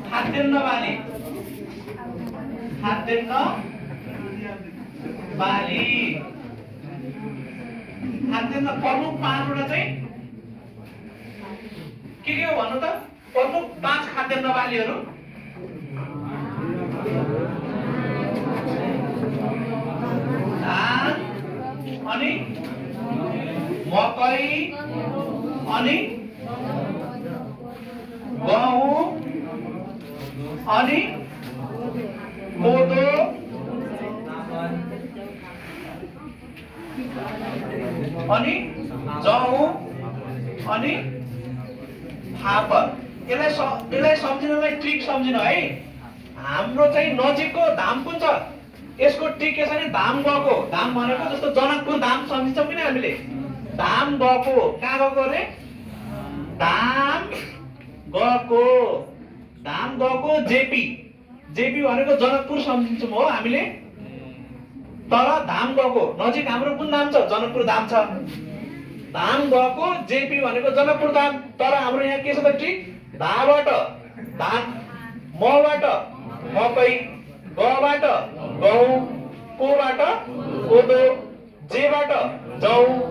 खाद्यान्न बाली खाद्यान्न बाली खाद्यान्न प्रमुख 5 वटा चाहिँ के हो भन्नु त प्रमुख 5 खाद्यान्न बालीहरू धान अनि मकै अनि गहुँ अनि कोदो अनि जौ अनि फापर। यसलाई सम्झिनलाई ट्रिक सम्झिनु है। हाम्रो चाहिँ नजिकको धाम कुन छ यसको ट्रिक के छ भने धाम गएको धाम भनेको जस्तो जनकपुर धाम सम्झिन्छौँ किन हामीले धाम गएको कहाँ गएको रे धाम गएको जेपी भनेको जनकपुर सम्झिन्छौँ हो हामीले। तर धाम गएको नजिक हाम्रो कुन धाम छ जनकपुर धाम छ। धाम गएको जेपी भनेको जनकपुर धाम। तर हाम्रो यहाँ के छ त ट्रिक धाबाट धान मबाट मकै गबाट गहुँ कोबाट कोदो जेबाट जौ